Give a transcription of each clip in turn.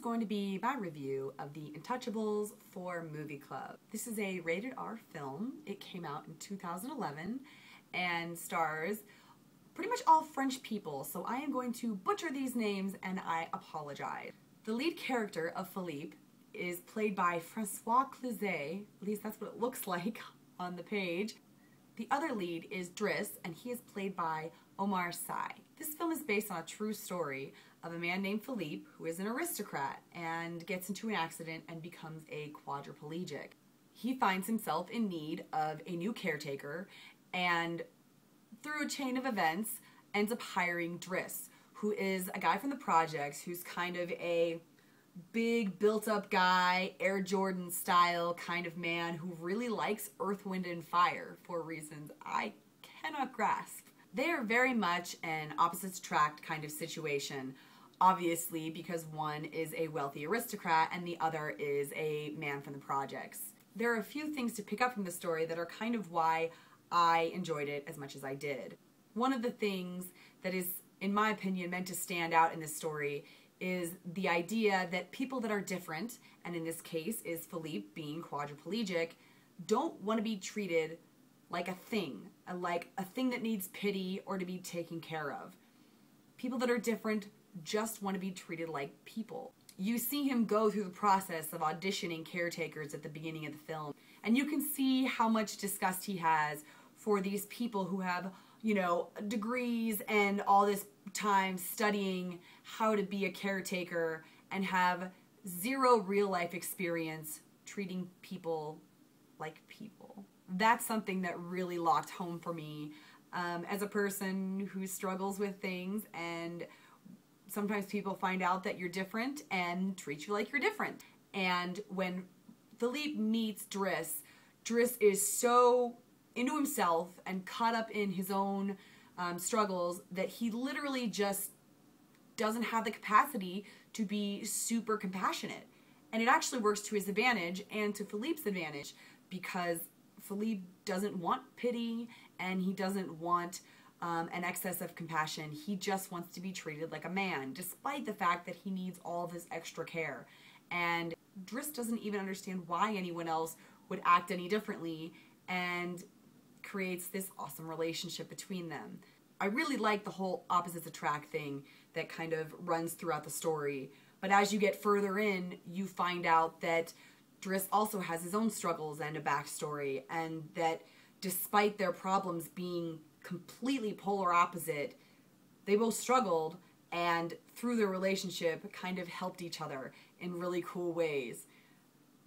going to be my review of the Intouchables for Movie Club. This is a rated R film. It came out in 2011 and stars pretty much all French people, so I am going to butcher these names and I apologize. The lead character of Philippe is played by Francois Cluzet, at least that's what it looks like on the page. The other lead is Driss, and he is played by Omar Sy. This film is based on a true story of a man named Philippe who is an aristocrat and gets into an accident and becomes a quadriplegic. He finds himself in need of a new caretaker and through a chain of events ends up hiring Driss, who is a guy from the projects who's kind of a big built-up guy, Air Jordan style kind of man who really likes Earth, Wind, and Fire for reasons I cannot grasp. They are very much an opposites attract kind of situation, obviously because one is a wealthy aristocrat and the other is a man from the projects. There are a few things to pick up from the story that are kind of why I enjoyed it as much as I did. One of the things that is, in my opinion, meant to stand out in this story is the idea that people that are different, and in this case is Philippe being quadriplegic, don't want to be treated like a thing that needs pity or to be taken care of. People that are different just want to be treated like people. You see him go through the process of auditioning caretakers at the beginning of the film, and you can see how much disgust he has for these people who have, you know, degrees and all this time studying how to be a caretaker and have zero real life experience treating people like people. That's something that really locked home for me as a person who struggles with things, and sometimes people find out that you're different and treat you like you're different. And when Philippe meets Driss, Driss is so into himself and caught up in his own struggles that he literally just doesn't have the capacity to be super compassionate. And it actually works to his advantage and to Philippe's advantage, because Philippe doesn't want pity and he doesn't want an excess of compassion. He just wants to be treated like a man, despite the fact that he needs all this extra care. And Driss doesn't even understand why anyone else would act any differently, and creates this awesome relationship between them. I really like the whole opposites attract thing that kind of runs throughout the story, but as you get further in, you find out that Driss also has his own struggles and a backstory, and that despite their problems being completely polar opposite, they both struggled and through their relationship kind of helped each other in really cool ways.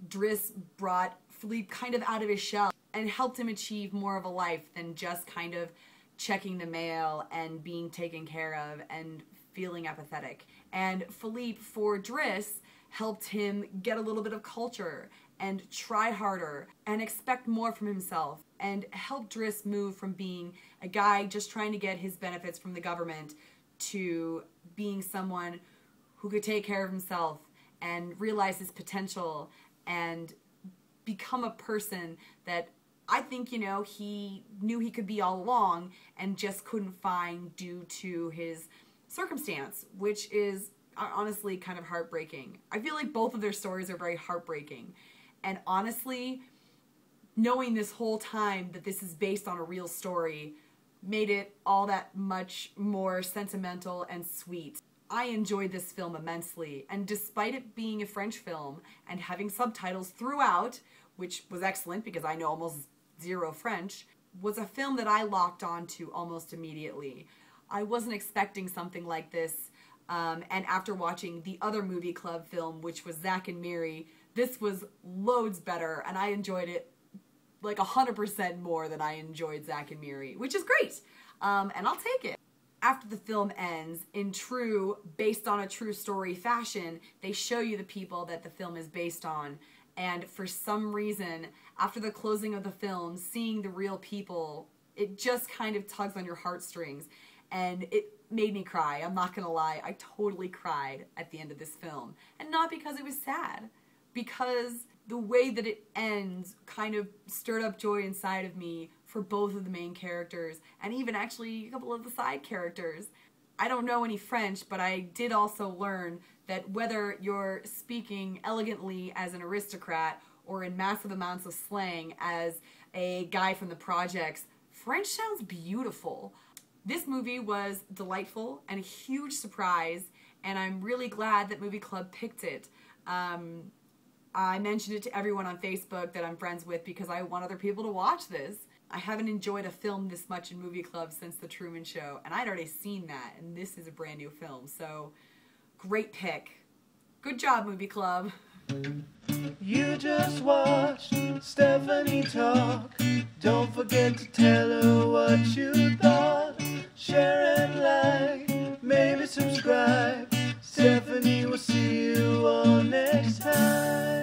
Driss brought Philippe kind of out of his shell and helped him achieve more of a life than just kind of checking the mail and being taken care of and feeling apathetic. And Philippe, for Driss, helped him get a little bit of culture and try harder and expect more from himself, and helped Driss move from being a guy just trying to get his benefits from the government to being someone who could take care of himself and realize his potential and become a person that I think, you know, he knew he could be all along and just couldn't find due to his circumstance, which is honestly kind of heartbreaking. I feel like both of their stories are very heartbreaking. And honestly, knowing this whole time that this is based on a real story made it all that much more sentimental and sweet. I enjoyed this film immensely, and despite it being a French film and having subtitles throughout, which was excellent because I know almost zero French, was a film that I locked onto almost immediately. I wasn't expecting something like this, and after watching the other movie club film, which was Zack and Miri, this was loads better, and I enjoyed it like 100% more than I enjoyed Zack and Miri, which is great, and I'll take it. After the film ends, in true based on a true story fashion, they show you the people that the film is based on. And for some reason, after the closing of the film, seeing the real people, it just kind of tugs on your heartstrings. And it made me cry. I'm not gonna lie, I totally cried at the end of this film. And not because it was sad, because the way that it ends kind of stirred up joy inside of me for both of the main characters, and even actually a couple of the side characters. I don't know any French, but I did also learn that whether you're speaking elegantly as an aristocrat or in massive amounts of slang as a guy from the projects, French sounds beautiful. This movie was delightful and a huge surprise, and I'm really glad that Movie Club picked it. I mentioned it to everyone on Facebook that I'm friends with because I want other people to watch this. I haven't enjoyed a film this much in Movie Club since The Truman Show, and I'd already seen that, and this is a brand new film, so great pick. Good job, Movie Club. You just watched Stephanie talk. Don't forget to tell her what you thought. Share and like, maybe subscribe. Stephanie will see you all next time.